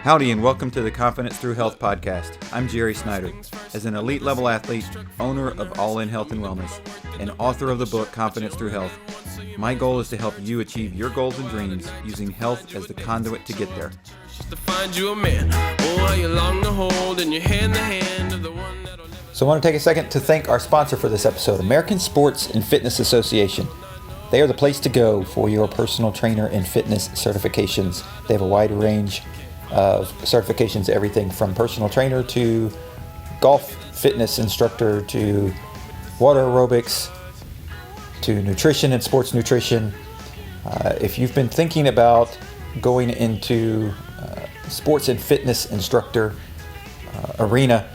Howdy and welcome to the Confidence Through Health podcast. I'm Jerry Snyder. As an elite level athlete, owner of All In Health and Wellness, and author of the book Confidence Through Health, my goal is to help you achieve your goals and dreams using health as the conduit to get there. So I want to take a second to thank our sponsor for this episode, American Sports and Fitness Association. They are the place to go for your personal trainer and fitness certifications. They have a wide range of certifications, everything from personal trainer to golf fitness instructor to water aerobics to nutrition and sports nutrition. If you've been thinking about going into sports and fitness instructor arena,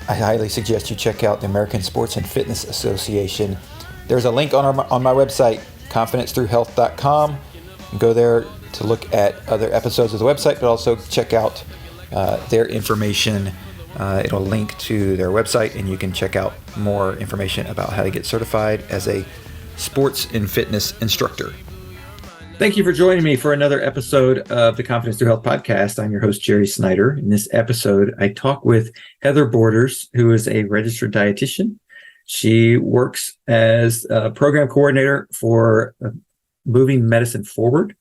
I highly suggest you check out the American Sports and Fitness Association. There's a link on my website, confidencethroughhealth.com. You can go there to look at other episodes of the website, but also check out their information. It'll link to their website, and you can check out more information about how to get certified as a sports and fitness instructor. Thank you for joining me for another episode of the Confidence Through Health podcast. I'm your host, Jerry Snyder. In this episode, I talk with Heather Borders, who is a registered dietitian. She works as a program coordinator for Moving Medicine Forward,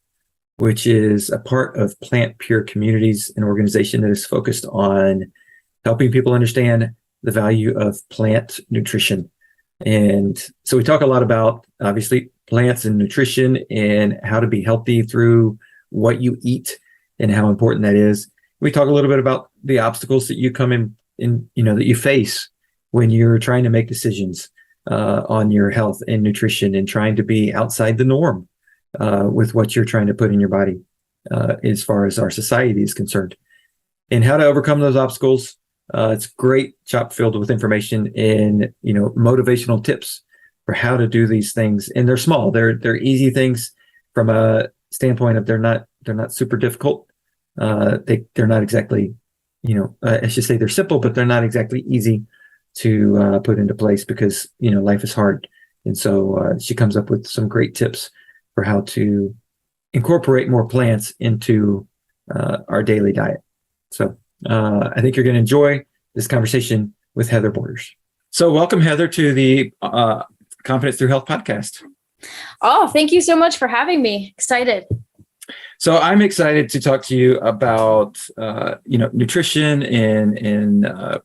which is a part of Plant Pure Communities, an organization that is focused on helping people understand the value of plant nutrition. And so we talk a lot about, obviously, plants and nutrition and how to be healthy through what you eat and how important that is. We talk a little bit about the obstacles that you come in that you face when you're trying to make decisions on your health and nutrition and trying to be outside the norm with what you're trying to put in your body as far as our society is concerned, and how to overcome those obstacles. It's great, chock filled with information and motivational tips for how to do these things. And they're small. They're easy things from a standpoint of they're not super difficult. They're not exactly I should say they're simple, but they're not exactly easy to put into place because life is hard. And so she comes up with some great tips for how to incorporate more plants into our daily diet. So I think you're going to enjoy this conversation with Heather Borders. So welcome, Heather, to the Confidence Through Health podcast. Oh, thank you so much for having me. Excited. So I'm excited to talk to you about nutrition and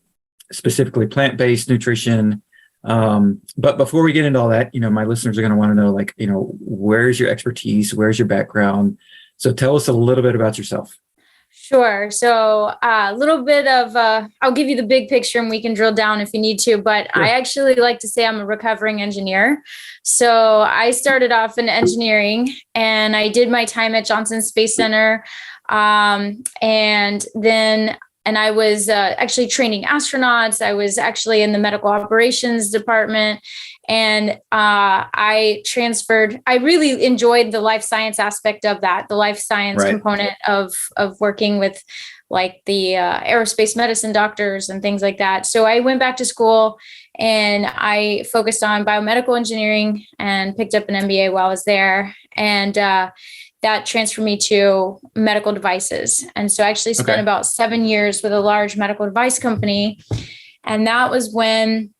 specifically plant-based nutrition. But before we get into all that, my listeners are going to want to know, where's your expertise? Where's your background? So tell us a little bit about yourself. Sure. So a little bit of, I'll give you the big picture and we can drill down if you need to, but sure. I actually like to say I'm a recovering engineer. So I started off in engineering and I did my time at Johnson Space Center. And I was actually training astronauts. I was actually in the medical operations department. And I transferred. I really enjoyed the life science aspect of that, the life science component of working with like the aerospace medicine doctors and things like that. So I went back to school and I focused on biomedical engineering and picked up an MBA while I was there. And that transferred me to medical devices. And so I actually spent about 7 years with a large medical device company. And that was when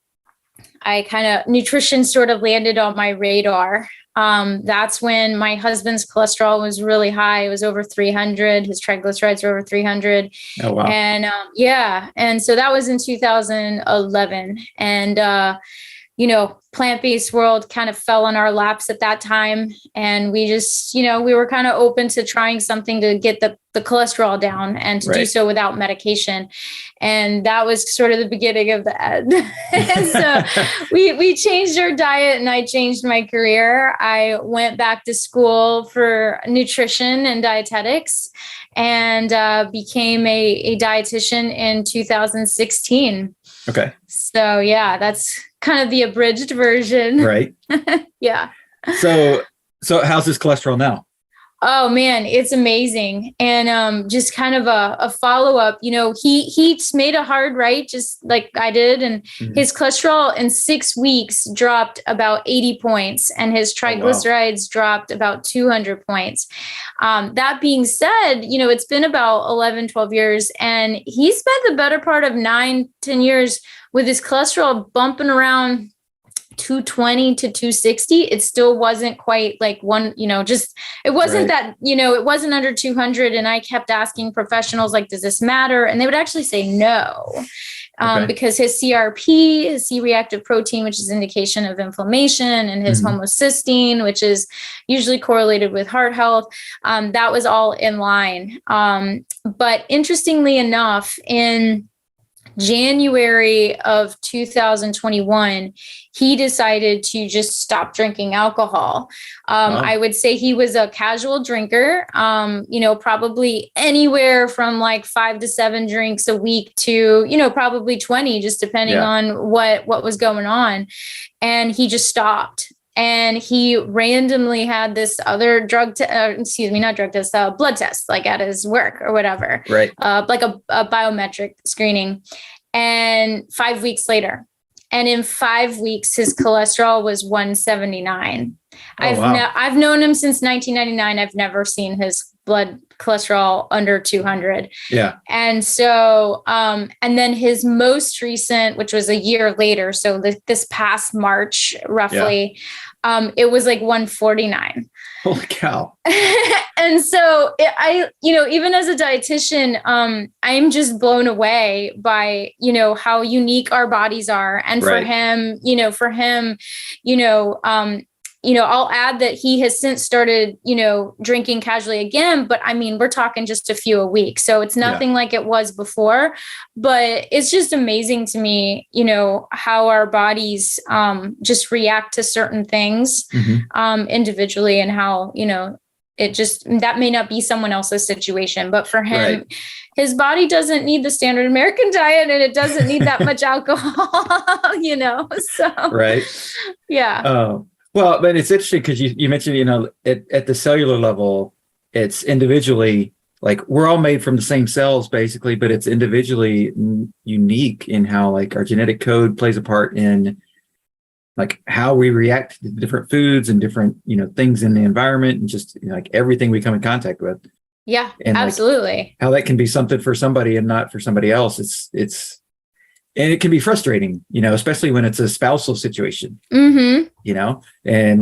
nutrition sort of landed on my radar. That's when my husband's cholesterol was really high. It was over 300. His triglycerides were over 300. Oh, wow. And and so that was in 2011. And, plant-based world kind of fell on our laps at that time. And we just, we were kind of open to trying something to get the cholesterol down and to do so without medication. And that was sort of the beginning of the end. And so we changed our diet and I changed my career. I went back to school for nutrition and dietetics and became a dietitian in 2016. Okay. So yeah, that's kind of the abridged version. Right. Yeah. So how's this cholesterol now? Oh man, it's amazing. And just kind of a follow-up, he made a hard right, just like I did. And his cholesterol in 6 weeks dropped about 80 points, and his triglycerides dropped about 200 points. That being said, it's been about 11, 12 years, and he spent the better part of 9, 10 years with his cholesterol bumping around 220 to 260. It still wasn't quite like one, it wasn't that, it wasn't under 200. And I kept asking professionals, like, does this matter? And they would actually say no, because his CRP, his C-reactive protein, which is indication of inflammation, and his homocysteine, which is usually correlated with heart health, that was all in line. But interestingly enough, in January of 2021, he decided to just stop drinking alcohol. I would say he was a casual drinker, probably anywhere from like 5 to 7 drinks a week to, probably 20, just depending on what was going on. And he just stopped. And he randomly had this other blood test, like at his work or whatever, right? Like a biometric screening. And 5 weeks later, and in 5 weeks, his cholesterol was 179. I've known him since 1999. I've never seen his blood cholesterol under 200. Yeah. And so, and then his most recent, which was a year later, so this past March, roughly, it was like 149. Holy cow. And so even as a dietitian, I'm just blown away by, how unique our bodies are. And for him, I'll add that he has since started, drinking casually again, but I mean, we're talking just a few a week. So it's nothing like it was before, but it's just amazing to me, how our bodies, just react to certain things, individually, and how, that may not be someone else's situation, but for him, his body doesn't need the standard American diet, and it doesn't need that much alcohol, so. Yeah. Well, but it's interesting because you mentioned, at the cellular level, it's individually, like, we're all made from the same cells basically, but it's individually unique in how, like, our genetic code plays a part in, like, how we react to different foods and different, things in the environment, and just, like, everything we come in contact with. Yeah, and absolutely. Like, how that can be something for somebody and not for somebody else. And it can be frustrating, especially when it's a spousal situation, and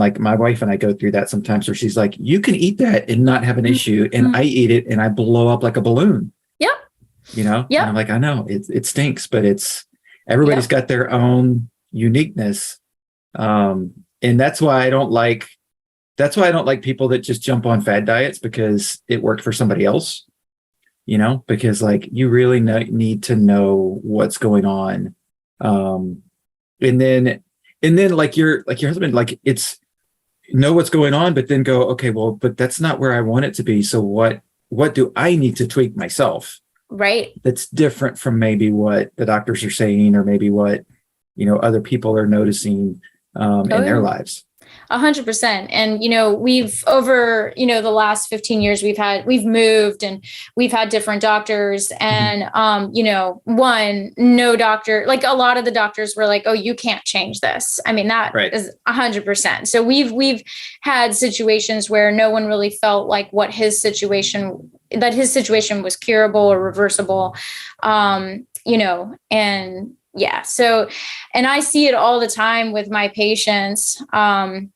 like my wife and I go through that sometimes, where she's like, you can eat that and not have an issue. And I eat it and I blow up like a balloon. Yep. And I'm like, I know it stinks, but everybody's got their own uniqueness. And that's why I don't like people that just jump on fad diets because it worked for somebody else. Because, like, you really need to know what's going on. And then like your husband, like, it's know what's going on, but then go, okay, well, but that's not where I want it to be. So what do I need to tweak myself? Right. That's different from maybe what the doctors are saying, or maybe what, other people are noticing in their lives. 100%. And, we've over, the last 15 years, we've moved and we've had different doctors, and, no doctor, like, a lot of the doctors were like, oh, you can't change this. I mean, that is 100%. So we've had situations where no one really felt like his situation was curable or reversible, and yeah. So, and I see it all the time with my patients, the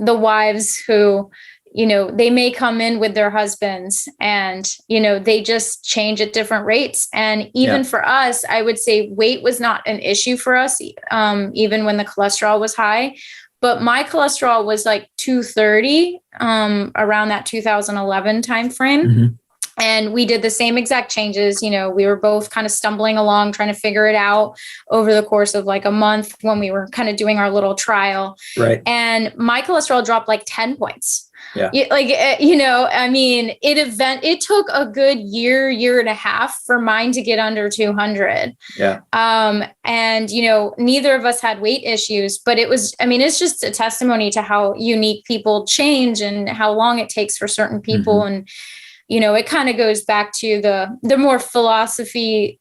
wives who, they may come in with their husbands, and, they just change at different rates. And even for us, I would say weight was not an issue for us, even when the cholesterol was high. But my cholesterol was like 230 around that 2011 timeframe. And we did the same exact changes. We were both kind of stumbling along, trying to figure it out over the course of like a month when we were kind of doing our little trial. Right. And my cholesterol dropped like 10 points. Yeah. I mean, it took a good year and a half for mine to get under 200. Yeah. And, neither of us had weight issues, but it's just a testimony to how unique people change and how long it takes for certain people. Mm-hmm. And, it kind of goes back to the more philosophy,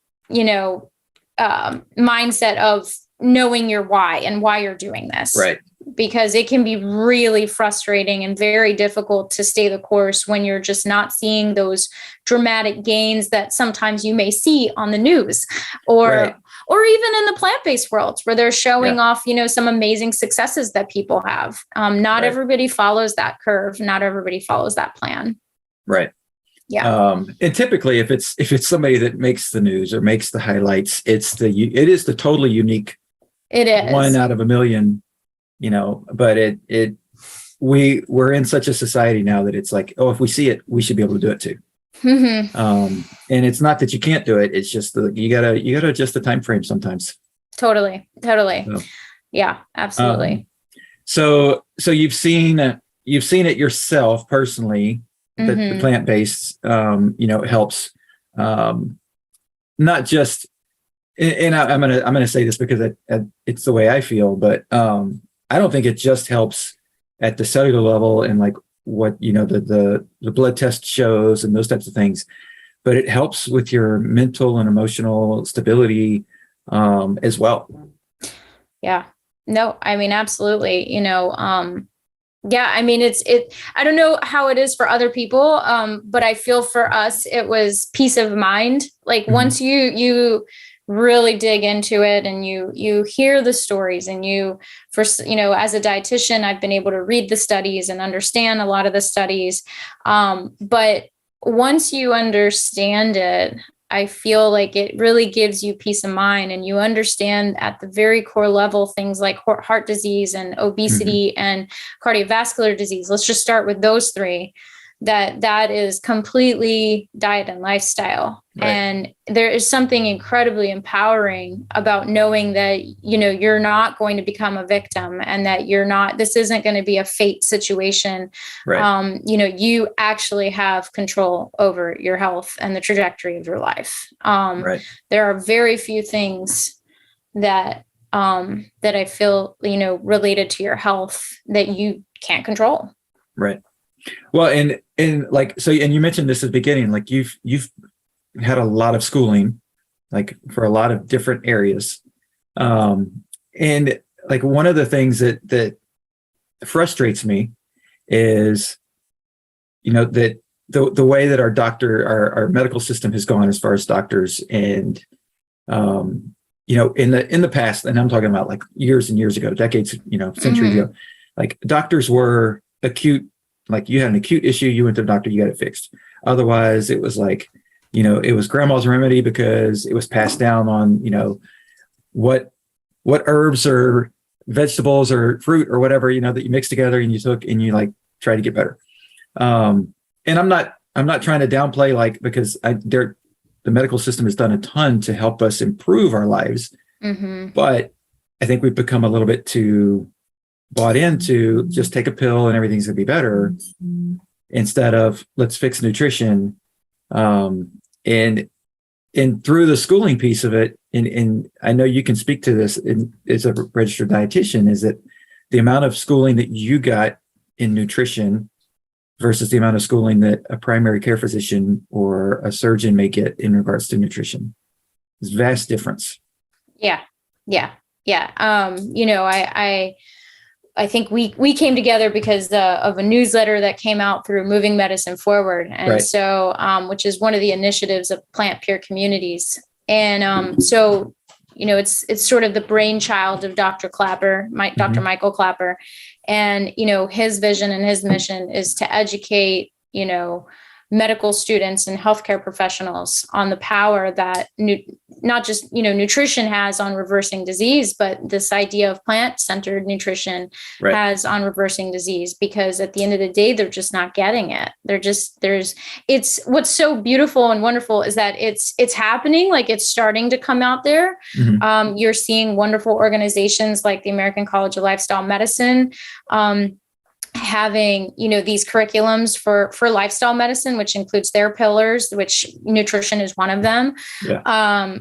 mindset of knowing your why and why you're doing this. Right. Because it can be really frustrating and very difficult to stay the course when you're just not seeing those dramatic gains that sometimes you may see on the news or even in the plant-based world where they're showing off, some amazing successes that people have. Not everybody follows that curve. Not everybody follows that plan. Right. Yeah. And typically if it's somebody that makes the news or makes the highlights, it is the totally unique. It is 1 out of a million, but we're in such a society now that it's like, oh, if we see it, we should be able to do it too. Mm-hmm. And it's not that you can't do it. It's just that you gotta adjust the time frame sometimes. Totally. So, yeah, absolutely. So you've seen it yourself personally, that the plant-based, helps, not just, and I'm gonna say this because it's the way I feel, but I don't think it just helps at the cellular level and like what the blood test shows and those types of things, but it helps with your mental and emotional stability as well. Yeah. No, absolutely. I don't know how it is for other people, but I feel for us it was peace of mind. Like once you really dig into it and you hear the stories and as a dietitian, I've been able to read the studies and understand a lot of the studies. But once you understand it, I feel like it really gives you peace of mind and you understand at the very core level things like heart disease and obesity and cardiovascular disease. Let's just start with those three. That is completely diet and lifestyle. Right. And there is something incredibly empowering about knowing that, you're not going to become a victim and that this isn't going to be a fate situation. Right. You actually have control over your health and the trajectory of your life. Right. There are very few things that I feel, related to your health that you can't control. Right. Well, and like, so, and you mentioned this at the beginning, like you've had a lot of schooling, like for a lot of different areas. And like one of the things that frustrates me is, that the way that our medical system has gone as far as doctors and, in the past, and I'm talking about like years and years ago, decades, centuries ago, like doctors were acute. Like you had an acute issue, you went to the doctor, you got it fixed. Otherwise, it was like, it was grandma's remedy because it was passed down on, what herbs or vegetables or fruit or whatever, that you mix together and you took and you like try to get better. And I'm not trying to downplay because the medical system has done a ton to help us improve our lives. But I think we've become a little bit too bought into just take a pill and everything's gonna be better instead of let's fix nutrition. And through the schooling piece of it, and I know you can speak to this as a registered dietitian, is that the amount of schooling that you got in nutrition versus the amount of schooling that a primary care physician or a surgeon may get in regards to nutrition is vast difference. Yeah. I think we came together because of a newsletter that came out through Moving Medicine Forward. And right. So, which is one of the initiatives of Plant Pure Communities. And so, it's sort of the brainchild of Dr. Klaper, Dr. Michael Klaper. And, his vision and his mission is to educate, medical students and healthcare professionals on the power that not just, nutrition has on reversing disease, but this idea of plant-centered nutrition right. has on reversing disease, because at the end of the day, they're just not getting it. It's what's so beautiful and wonderful is that it's happening, like it's starting to come out there. You're seeing wonderful organizations like the American College of Lifestyle Medicine, having, these curriculums for lifestyle medicine, which includes their pillars, which nutrition is one of them. Yeah.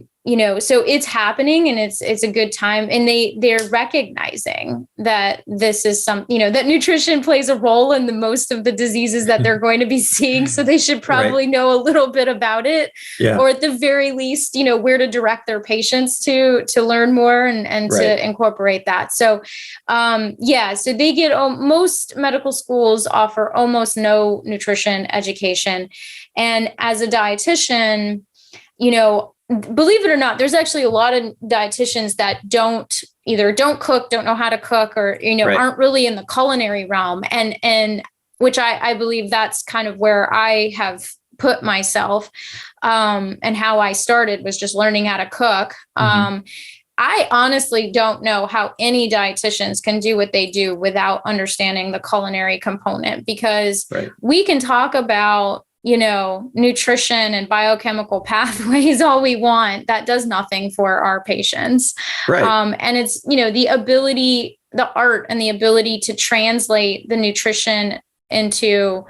So it's happening, and it's a good time, and they're recognizing that this is that nutrition plays a role in the most of the diseases that they're going to be seeing. So they should probably know a little bit about it, or at the very least, where to direct their patients to learn more and to incorporate that. So, so they get, most medical schools offer almost no nutrition education. And as a dietitian, believe it or not, there's actually a lot of dietitians that don't cook, don't know how to cook, or, aren't really in the culinary realm. And which I believe that's kind of where I have put myself, and how I started was just learning how to cook. I honestly don't know how any dietitians can do what they do without understanding the culinary component, because we can talk about nutrition and biochemical pathways all we want. That does nothing for our patients. And it's, the ability, the art and the ability to translate the nutrition into,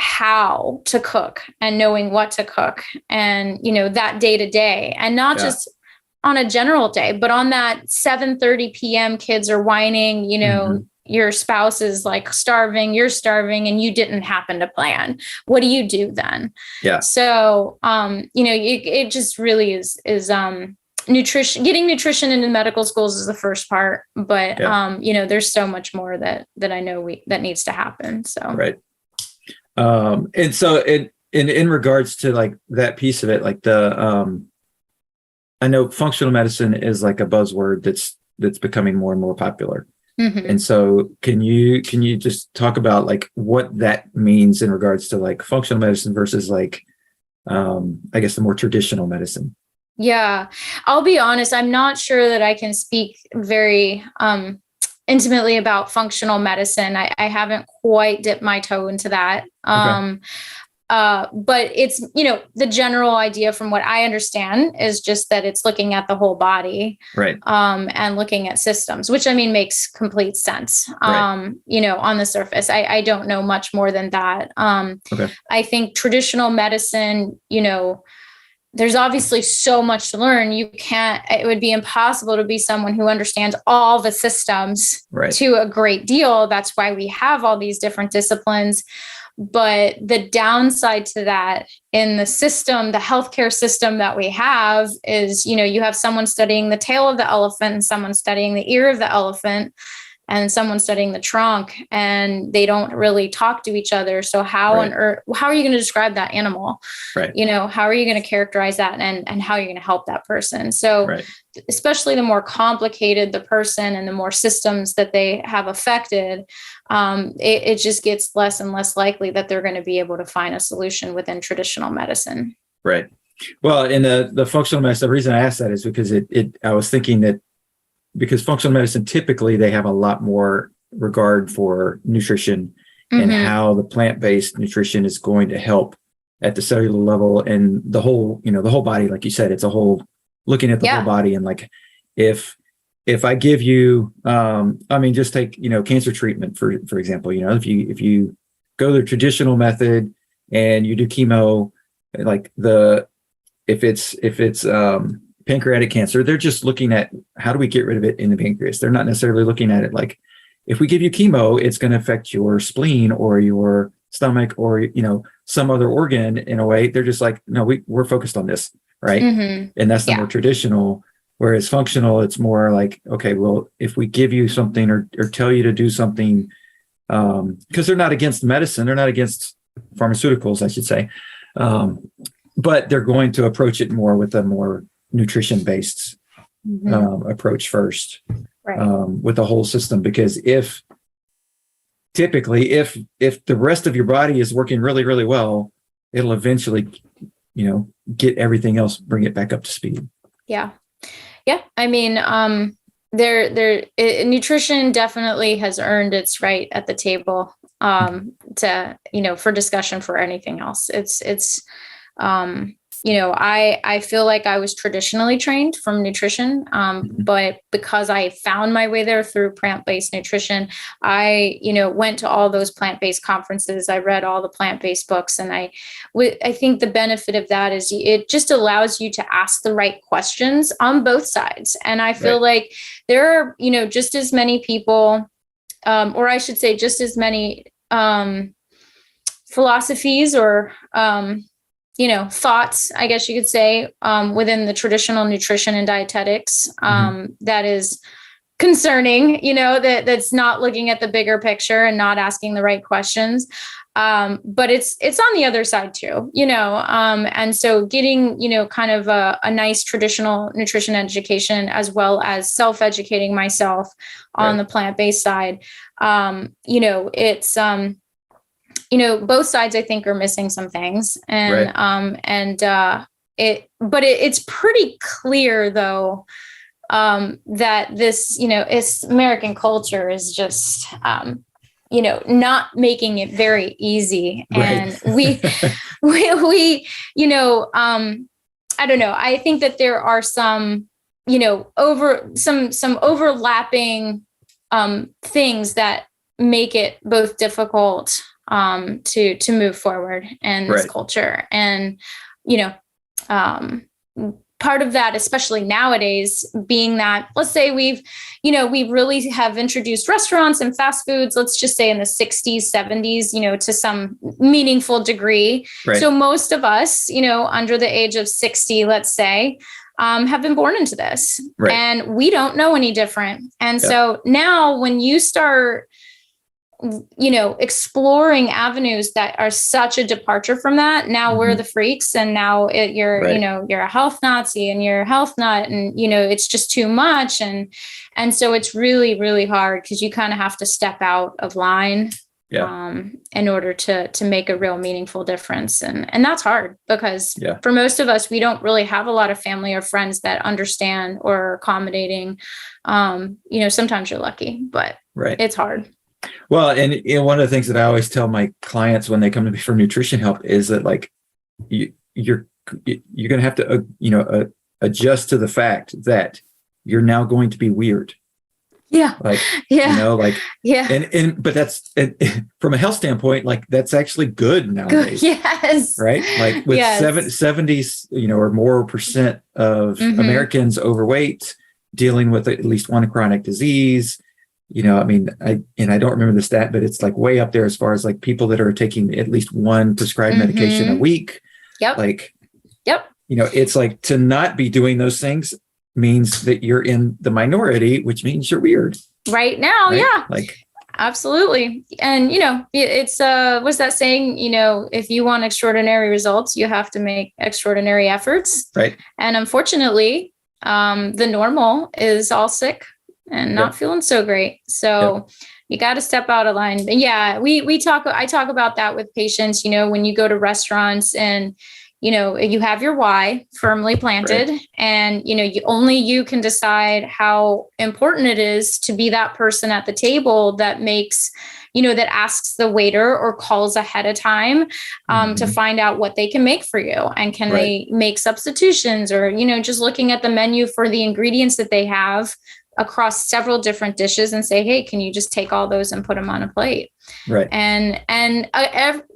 how to cook and knowing what to cook, and, that day to day, and not just on a general day, but on that 7:30 p.m. kids are whining, your spouse is like starving, you're starving, and you didn't happen to plan. What do you do then? Yeah. So, it just really is nutrition, getting nutrition into medical schools is the first part, but, there's so much more that I know that needs to happen. So, and so in regards to like that piece of it, like I know functional medicine is like a buzzword that's becoming more and more popular. And so can you just talk about like what that means in regards to like functional medicine versus like, I guess the more traditional medicine? Yeah, I'll be honest. I'm not sure that I can speak very, intimately about functional medicine. I haven't quite dipped my toe into that. But it's, the general idea from what I understand is just that it's looking at the whole body, and looking at systems, which makes complete sense, on the surface. I don't know much more than that. I think traditional medicine, there's obviously so much to learn. It would be impossible to be someone who understands all the systems to a great deal. That's why we have all these different disciplines. But the downside to that in the system, the healthcare system that we have is, you have someone studying the tail of the elephant and someone studying the ear of the elephant and someone studying the trunk, and they don't really talk to each other. So how on earth, how are you going to describe that animal? How are you going to characterize that, and how are you going to help that person? So especially the more complicated the person and the more systems that they have affected, it just gets less and less likely that they're going to be able to find a solution within traditional medicine. Well, in the functional medicine, the reason I asked that is because I was thinking that because functional medicine, typically they have a lot more regard for nutrition and how the plant-based nutrition is going to help at the cellular level and the whole, the whole body. Like you said, it's a whole, looking at the whole body. And like, if I give you, just take, cancer treatment, for example, if you go the traditional method and you do chemo, like if it's pancreatic cancer, they're just looking at how do we get rid of it in the pancreas. They're not necessarily looking at it like, if we give you chemo, it's going to affect your spleen or your stomach or, some other organ in a way. They're just like, no, we're focused on this. And that's the more traditional, whereas functional, it's more like, okay, well, if we give you something or tell you to do something, because they're not against medicine, they're not against pharmaceuticals, I should say. But they're going to approach it more with a more nutrition-based approach first, with the whole system. Because if the rest of your body is working really, really well, it'll eventually, get everything else, bring it back up to speed. Nutrition definitely has earned its right at the table, for discussion for anything else. I feel like I was traditionally trained from nutrition, but because I found my way there through plant-based nutrition, I went to all those plant-based conferences. I read all the plant-based books, and I think the benefit of that is it just allows you to ask the right questions on both sides. And I feel like there are, just as many people, or I should say, just as many philosophies or thoughts, I guess you could say, within the traditional nutrition and dietetics, that is concerning, that's not looking at the bigger picture and not asking the right questions. But it's on the other side too, and so getting, kind of a nice traditional nutrition education, as well as self-educating myself on the plant-based side. It's, both sides, I think, are missing some things, and it's pretty clear though, that this, it's American culture is just, not making it very easy. And we, I don't know. I think that there are some, some overlapping, things that make it both difficult, to move forward in this culture. And, part of that, especially nowadays, being that, let's say we really have introduced restaurants and fast foods, let's just say in the 60s, 70s, to some meaningful degree. So most of us, under the age of 60, let's say, have been born into this, and we don't know any different. And so now when you start, exploring avenues that are such a departure from that, now we're the freaks, and now you're a health Nazi and you're a health nut, and it's just too much. And so it's really, really hard, because you kind of have to step out of line in order to make a real meaningful difference. And that's hard, because for most of us, we don't really have a lot of family or friends that understand or are accommodating. Sometimes you're lucky, but it's hard. Well, and one of the things that I always tell my clients when they come to me for nutrition help is that, like, you're going to have to adjust to the fact that you're now going to be weird. But that's, from a health standpoint, like, that's actually good nowadays. Right. Like with 70s, or more percent of Americans overweight, dealing with at least one chronic disease. I don't remember the stat, but it's like way up there as far as like people that are taking at least one prescribed medication a week. It's like, to not be doing those things means that you're in the minority, which means you're weird right now. Right? Like, absolutely. And, it's, what's that saying? If you want extraordinary results, you have to make extraordinary efforts. And unfortunately, the normal is all sick and not feeling so great. So you got to step out of line. But I talk about that with patients, when you go to restaurants and, you have your why firmly planted, and, you can decide how important it is to be that person at the table that makes, that asks the waiter or calls ahead of time, to find out what they can make for you. And can they make substitutions, or, just looking at the menu for the ingredients that they have across several different dishes, and say, hey, can you just take all those and put them on a plate? And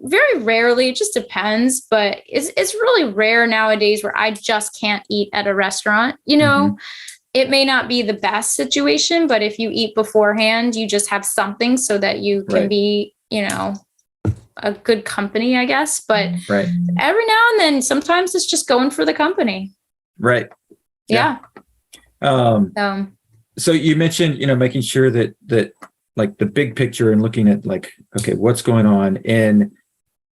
very rarely, it just depends, but it's really rare nowadays where I just can't eat at a restaurant. It may not be the best situation, but if you eat beforehand, you just have something so that you can be, a good company, I guess. But every now and then, sometimes it's just going for the company. So you mentioned, making sure that like the big picture, and looking at like, okay, what's going on. And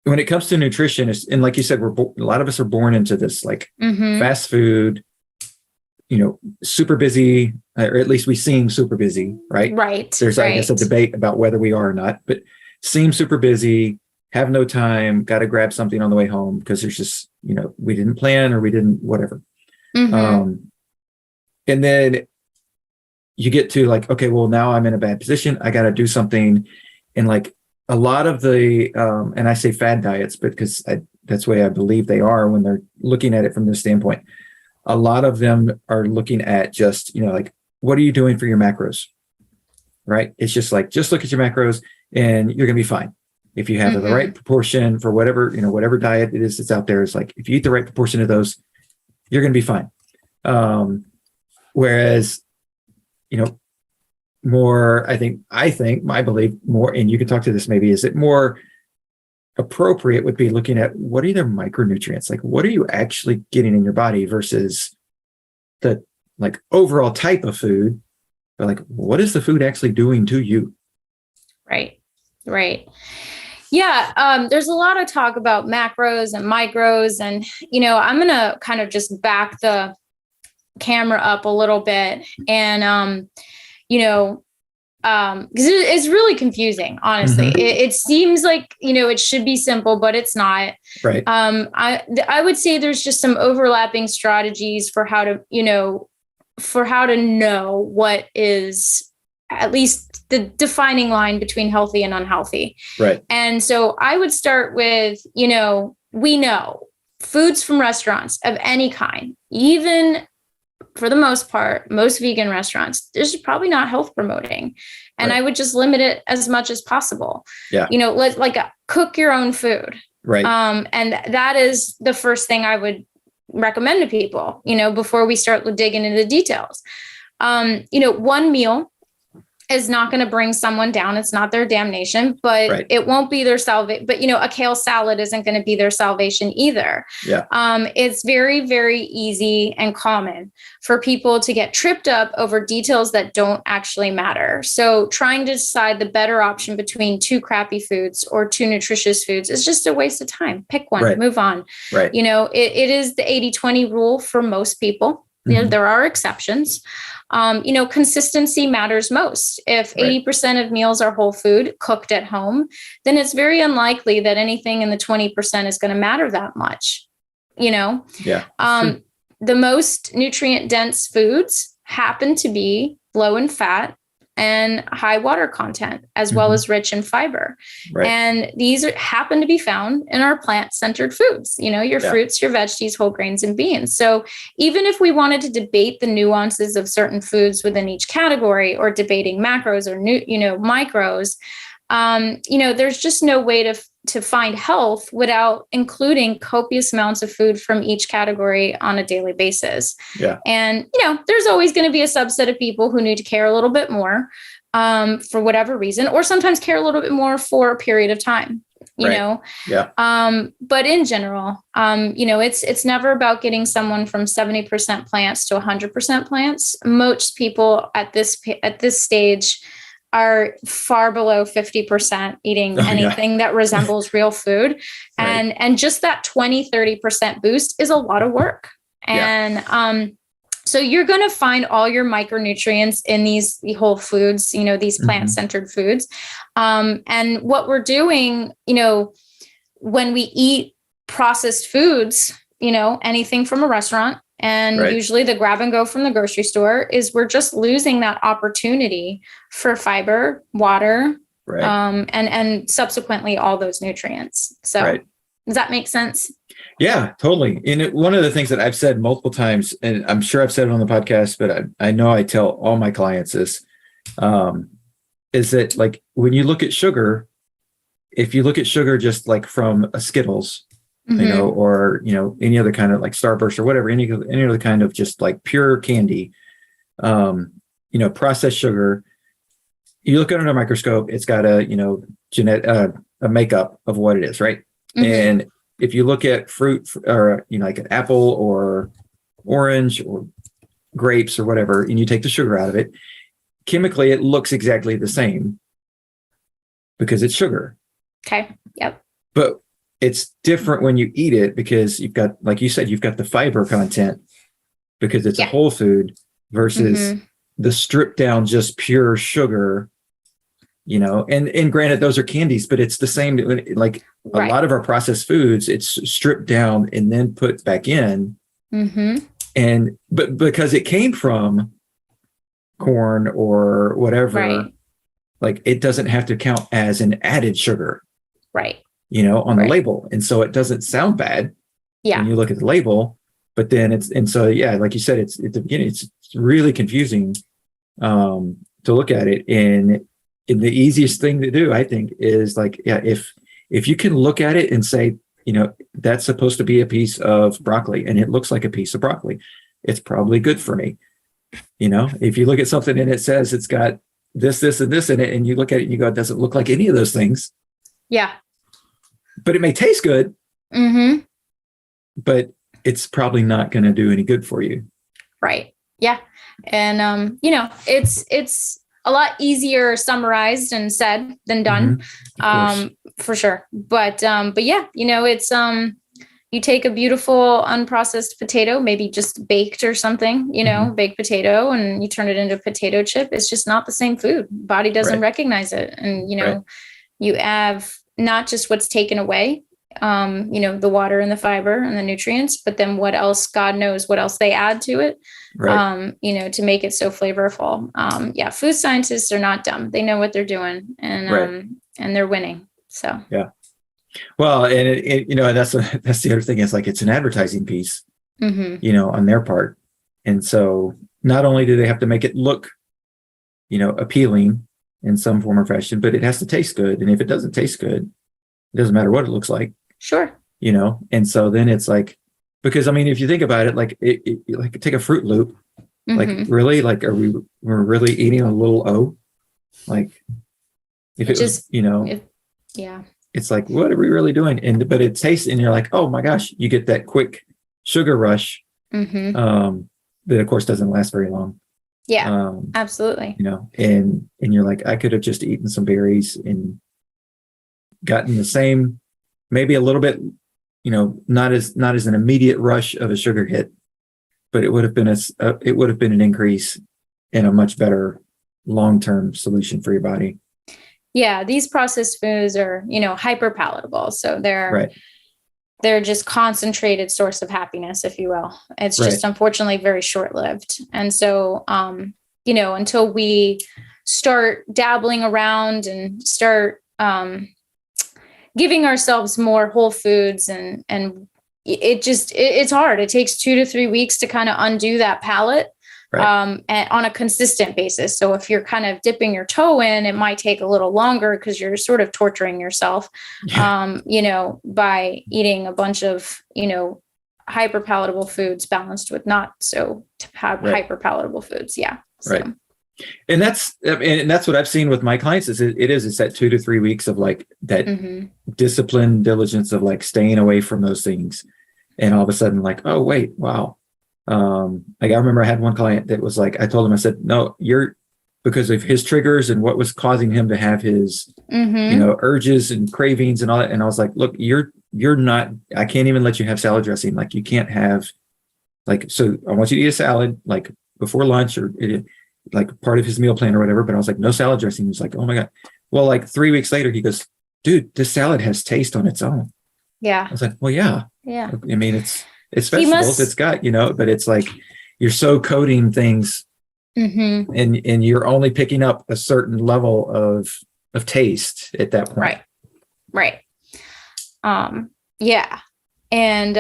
when it comes to nutrition, and like you said, a lot of us are born into this, like fast food, super busy, or at least we seem super busy, right? There's, I guess, a debate about whether we are or not, but seem super busy, have no time, got to grab something on the way home because there's just, we didn't plan, or we didn't, whatever. And then you get to like, okay, well, now I'm in a bad position. I got to do something. And like a lot of the, and I say fad diets, but because that's the way I believe they are when they're looking at it from this standpoint. A lot of them are looking at just, like, what are you doing for your macros? Right? It's just like, just look at your macros and you're going to be fine. If you have the right proportion for whatever, whatever diet it is that's out there, it's like, if you eat the right proportion of those, you're going to be fine. Whereas, more, I think my belief more, and you can talk to this maybe, is it more appropriate would be looking at what are their micronutrients? Like, what are you actually getting in your body versus the like overall type of food, but like, what is the food actually doing to you? Right. Yeah. There's a lot of talk about macros and micros, and, I'm going to kind of just back the camera up a little bit and, because it's really confusing, honestly. It seems like, it should be simple, but it's not. Right. I would say there's just some overlapping strategies for how to, know what is at least the defining line between healthy and unhealthy. Right. And so I would start with, we know foods from restaurants of any kind, even for the most part, most vegan restaurants, there's probably not health promoting. And I would just limit it as much as possible. Yeah. Cook your own food. Right. And that is the first thing I would recommend to people, before we start digging into the details. One meal is not going to bring someone down. It's not their damnation, but it won't be their salvation. But, a kale salad isn't going to be their salvation either. Yeah. It's very, very easy and common for people to get tripped up over details that don't actually matter. So trying to decide the better option between two crappy foods or two nutritious foods is just a waste of time. Pick one, move on. Right. It is the 80-20 rule for most people. There are exceptions. Consistency matters most. If 80% of meals are whole food cooked at home, then it's very unlikely that anything in the 20% is going to matter that much. Yeah. The most nutrient dense foods happen to be low in fat and high water content, as well as rich in fiber. Right. And these happen to be found in our plant-centered foods, your fruits, your veggies, whole grains, and beans. So even if we wanted to debate the nuances of certain foods within each category, or debating macros or micros, there's just no way to find health without including copious amounts of food from each category on a daily basis. Yeah. And, there's always going to be a subset of people who need to care a little bit more for whatever reason, or sometimes care a little bit more for a period of time, you know? Yeah. But in general, it's never about getting someone from 70% plants to 100% plants. Most people at this stage are far below 50% eating anything that resembles real food. And just that 20-30% boost is a lot of work. And so you're going to find all your micronutrients in the whole foods, these plant-centered foods. And what we're doing, when we eat processed foods, anything from a restaurant, and usually the grab and go from the grocery store, is we're just losing that opportunity for fiber, water, and subsequently all those nutrients. So does that make sense? Yeah, totally. And one of the things that I've said multiple times, and I'm sure I've said it on the podcast, but I know I tell all my clients is that, like, when you look at sugar, if you look at sugar just like from a Skittles, or, any other kind of like Starburst or whatever, any other kind of just like pure candy, processed sugar, you look at it under a microscope, it's got a makeup of what it is. Right. And if you look at fruit or, like an apple or orange or grapes or whatever, and you take the sugar out of it, chemically, it looks exactly the same because it's sugar. Okay. Yep. But it's different when you eat it because you've got, like you said, you've got the fiber content because it's a whole food versus the stripped down, just pure sugar, and granted, those are candies, but it's the same, like a lot of our processed foods, it's stripped down and then put back in. But because it came from corn or whatever, like it doesn't have to count as an added sugar. Right. on the Right. label. And so it doesn't sound bad Yeah. when you look at the label, but then like you said, it's at the beginning, it's really confusing to look at it. And the easiest thing to do, I think, is like, if you can look at it and say, that's supposed to be a piece of broccoli and it looks like a piece of broccoli, it's probably good for me. If you look at something and it says it's got this, and this in it, and you look at it and you go, it doesn't look like any of those things. Yeah. But it may taste good, Mm-hmm. but it's probably not going to do any good for you. Right. Yeah. And, it's a lot easier summarized and said than done, for sure. But yeah, it's, you take a beautiful unprocessed potato, maybe just baked or something, baked potato, and you turn it into potato chip. It's just not the same food. Body doesn't recognize it. And, you have not just what's taken away, the water and the fiber and the nutrients, but then what else, God knows what else they add to it, to make it so flavorful. Food scientists are not dumb. They know what they're doing, and they're winning. So, yeah. Well, and that's the other thing is like, it's an advertising piece, on their part. And so not only do they have to make it look, appealing in some form or fashion, but it has to taste good. And if it doesn't taste good, it doesn't matter what it looks like. Sure. And so then it's like, because I mean, if you think about it, like like take a Fruit Loop, like really, like we're really eating a little O? Like if it was, yeah. It's like, what are we really doing? But it tastes, and you're like, oh my gosh, you get that quick sugar rush. That of course doesn't last very long. Yeah, absolutely. And you're like, I could have just eaten some berries and gotten the same, maybe a little bit, not as an immediate rush of a sugar hit, but it would have been an increase and a much better long-term solution for your body. Yeah, these processed foods are, hyper palatable. So they're just concentrated source of happiness, if you will. It's just unfortunately very short-lived. And so, until we start dabbling around and start giving ourselves more whole foods, and it's hard. It takes 2 to 3 weeks to kind of undo that palate. And on a consistent basis. So if you're kind of dipping your toe in, it might take a little longer because you're sort of torturing yourself, by eating a bunch of, hyper palatable foods balanced with not so hyper palatable foods. Yeah. So. Right. And that's what I've seen with my clients is it's that 2 to 3 weeks of like that discipline, diligence of like staying away from those things. And all of a sudden like, oh, wait, wow. Like I remember I had one client that was like, I told him, I said, no, because of his triggers and what was causing him to have his, urges and cravings and all that. And I was like, look, you're not, I can't even let you have salad dressing. Like you can't have so I want you to eat a salad, like before lunch or like part of his meal plan or whatever. But I was like, no salad dressing. He was like, oh my God. Well, like 3 weeks later, he goes, dude, this salad has taste on its own. Yeah. I was like, well, yeah. Yeah. I mean, it's vegetables, it's got, but it's like you're so coating things and you're only picking up a certain level of taste at that point. Right. Yeah. And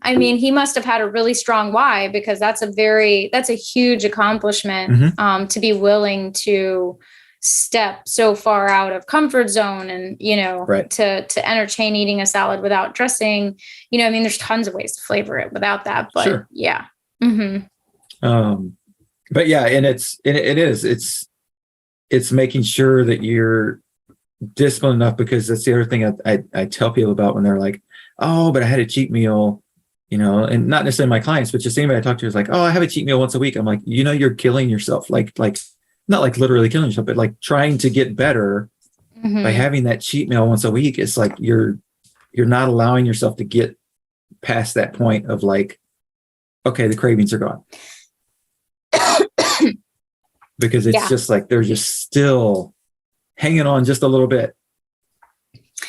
I mean, he must have had a really strong why, because that's a huge accomplishment to be willing to step so far out of comfort zone and, to entertain eating a salad without dressing, I mean, there's tons of ways to flavor it without that, but sure. Yeah. But yeah, and it's making sure that you're disciplined enough, because that's the other thing I tell people about when they're like, oh, but I had a cheat meal, and not necessarily my clients, but just anybody I talk to is like, oh, I have a cheat meal once a week. I'm like, you're killing yourself. Like not like literally killing yourself, but like trying to get better by having that cheat meal once a week. It's like you're not allowing yourself to get past that point of like, okay, the cravings are gone. Because it's just like they're just still hanging on just a little bit.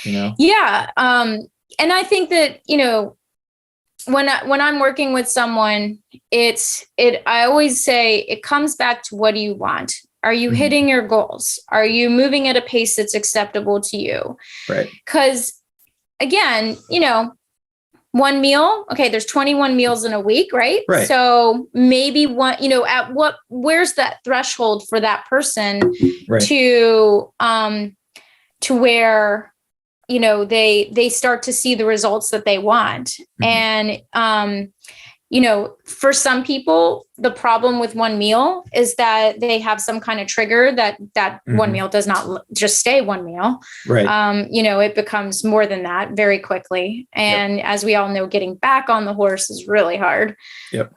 Yeah. And I think that, when I'm working with someone, I always say it comes back to what do you want? Are you hitting your goals? Are you moving at a pace that's acceptable to you? Right. Because again, one meal, okay, there's 21 meals in a week, right? Right. So maybe one, where's that threshold for that person to where, they start to see the results that they want. And, for some people, the problem with one meal is that they have some kind of trigger that one meal does not just stay one meal. Right. It becomes more than that very quickly. And as we all know, getting back on the horse is really hard. Yep.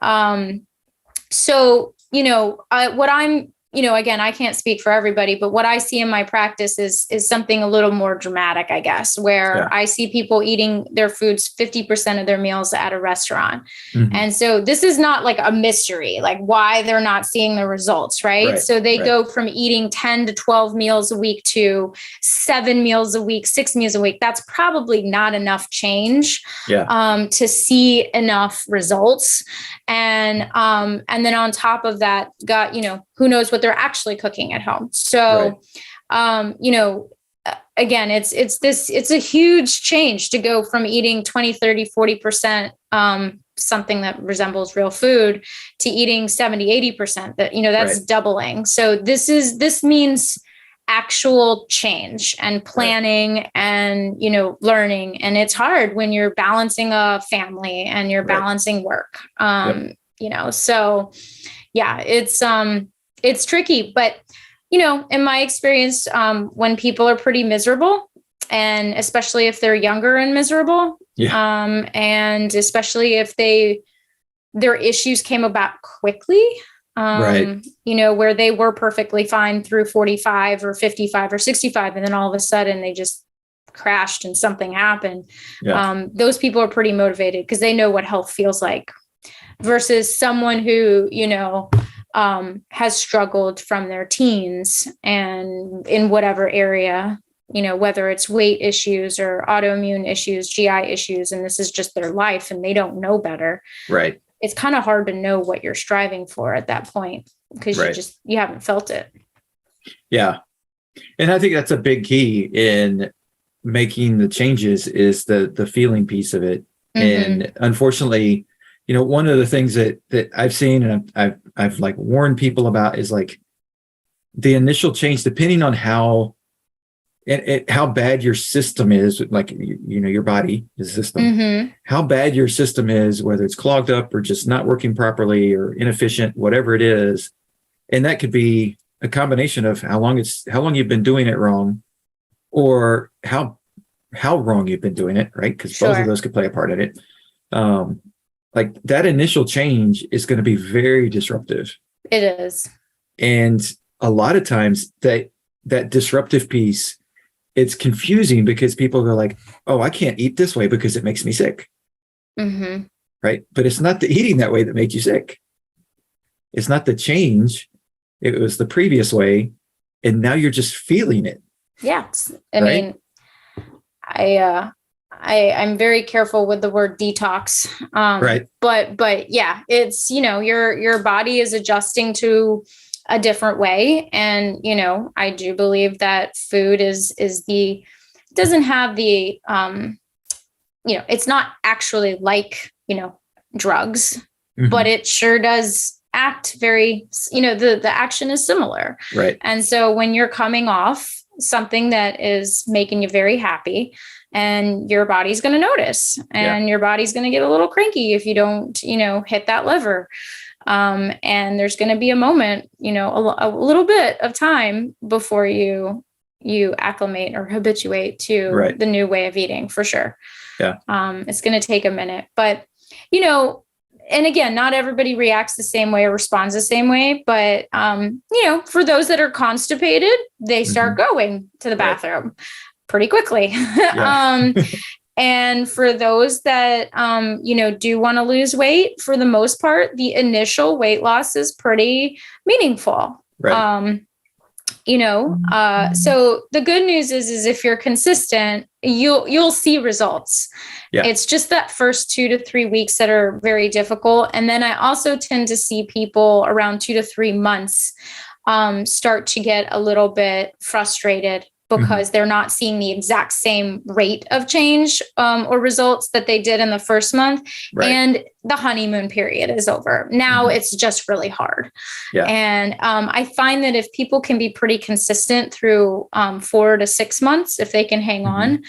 So, what I'm, again, I can't speak for everybody, but what I see in my practice is something a little more dramatic, I guess, where I see people eating their foods 50% of their meals at a restaurant. And so this is not like a mystery, like why they're not seeing the results, right? So they go from eating 10 to 12 meals a week to 7 meals a week, 6 meals a week. That's probably not enough change to see enough results. And then on top of that, got, who knows what they're actually cooking at home. So, again, it's a huge change to go from eating 20, 30, 40%, something that resembles real food to eating 70, 80%. That's doubling. So this means actual change and planning and, learning. And it's hard when you're balancing a family and you're balancing work. So yeah, it's tricky, but in my experience, when people are pretty miserable, and especially if they're younger and miserable, and especially if their issues came about quickly, where they were perfectly fine through 45 or 55 or 65, and then all of a sudden they just crashed and something happened. Those people are pretty motivated because they know what health feels like, versus someone who, has struggled from their teens and in whatever area, whether it's weight issues or autoimmune issues, GI issues, and this is just their life and they don't know better. Right. It's kind of hard to know what you're striving for at that point because you haven't felt it. Yeah. And I think that's a big key in making the changes is the feeling piece of it. And unfortunately, one of the things that I've seen and I've like warned people about is like the initial change, depending on how bad your system is, like, your body is a system, how bad your system is, whether it's clogged up or just not working properly or inefficient, whatever it is. And that could be a combination of how long you've been doing it wrong, or how wrong you've been doing it, right? Because both of those could play a part in it. Like that initial change is going to be very disruptive. It is. And a lot of times that disruptive piece, it's confusing because people go like, oh, I can't eat this way because it makes me sick. Right. But it's not the eating that way that made you sick. It's not the change. It was the previous way. And now you're just feeling it. Yeah. I mean, I'm very careful with the word detox. But yeah, it's, your body is adjusting to a different way. And, I do believe that food doesn't have the, it's not actually like, drugs, but it sure does act very, the action is similar. Right. And so when you're coming off something that is making you very happy, and your body's going to notice, and your body's going to get a little cranky if you don't, hit that lever. And there's going to be a moment, a little bit of time before you acclimate or habituate to the new way of eating, for sure. Yeah. It's going to take a minute, but, and again, not everybody reacts the same way or responds the same way, but, for those that are constipated, they start going to the bathroom pretty quickly. And for those that, do want to lose weight, for the most part, the initial weight loss is pretty meaningful. Right. So the good news is if you're consistent, you'll see results. Yeah. It's just that first 2 to 3 weeks that are very difficult. And then I also tend to see people around 2 to 3 months start to get a little bit frustrated because they're not seeing the exact same rate of change or results that they did in the first month. Right. And the honeymoon period is over. Now it's just really hard. Yeah. And I find that if people can be pretty consistent through 4 to 6 months, if they can hang on,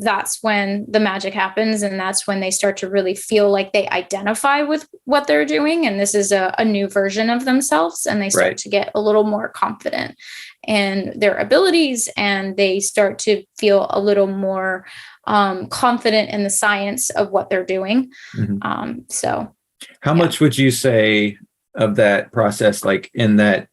that's when the magic happens. And that's when they start to really feel like they identify with what they're doing. And this is a new version of themselves. And they start to get a little more confident in their abilities. And they start to feel a little more confident in the science of what they're doing. So how much would you say of that process, like in that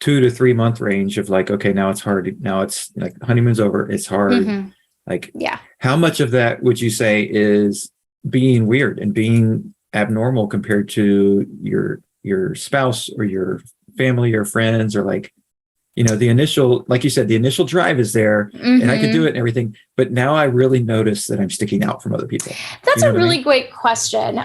2 to 3 month range of like, okay, now it's hard. Now it's like honeymoon's over. It's hard. Like, how much of that would you say is being weird and being abnormal compared to your spouse or your family or friends, or like, you know, the initial, like you said, the initial drive is there and I can do it and everything. But now I really notice that I'm sticking out from other people. That's a really great question.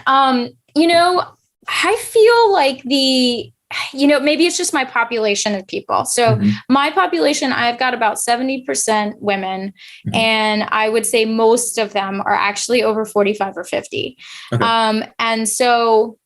You know, I feel like maybe it's just my population of people. So my population, I've got about 70% women, and I would say most of them are actually over 45 or 50. Okay. And so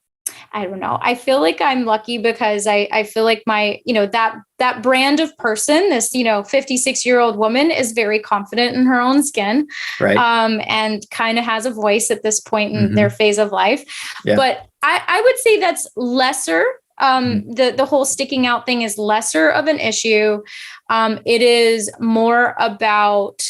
I don't know. I feel like I'm lucky because I feel like my, that brand of person, this, 56-year-old woman is very confident in her own skin, right. And kind of has a voice at this point in their phase of life. Yeah. But I would say that's lesser. The whole sticking out thing is lesser of an issue. It is more about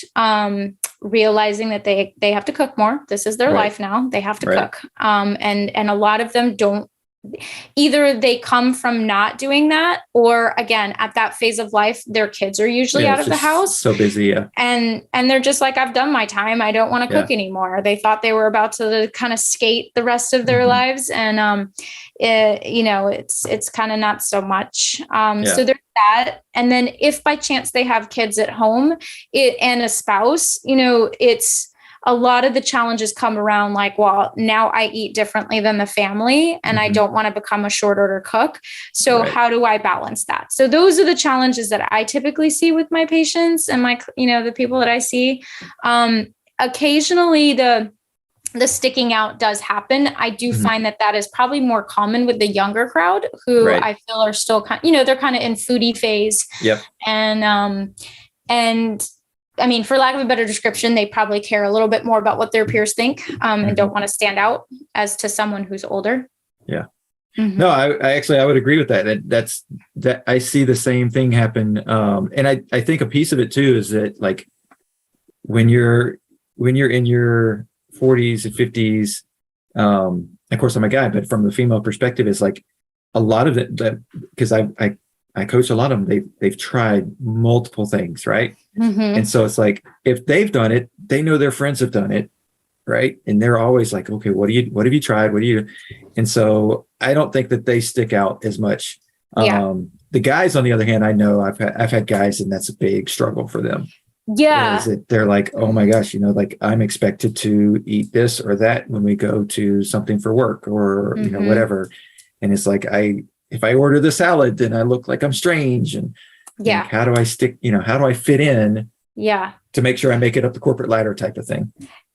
realizing that they have to cook more. This is their life now. They have to cook. And a lot of them don't. Either they come from not doing that, or again, at that phase of life, their kids are usually out of the house. So busy. Yeah. And they're just like, I've done my time. I don't want to cook anymore. They thought they were about to kind of skate the rest of their lives. And, it's kind of not so much. So there's that. And then if by chance they have kids at home and a spouse, it's, a lot of the challenges come around like, well, now I eat differently than the family and I don't want to become a short order cook. So how do I balance that? So those are the challenges that I typically see with my patients and the people that I see. Occasionally the sticking out does happen. I do find that is probably more common with the younger crowd who I feel are still they're kind of in foodie phase. Yep. And I mean, for lack of a better description, they probably care a little bit more about what their peers think and don't want to stand out as to someone who's older. Yeah. No, I would agree with that. That's I see the same thing happen. And I think a piece of it too is that like when you're in your 40s and 50s, of course I'm a guy, but from the female perspective, it's like a lot of it because I coach a lot of them. They've tried multiple things, right? And so it's like if they've done it, they know their friends have done it, right? And they're always like, okay, what have you tried? What do you? And so I don't think that they stick out as much. The guys, on the other hand, I know I've had guys, and that's a big struggle for them. Yeah, is that they're like, oh my gosh, like I'm expected to eat this or that when we go to something for work or whatever, and it's like if I order the salad, then I look like I'm strange. And like, how do I how do I fit in? Yeah. To make sure I make it up the corporate ladder type of thing.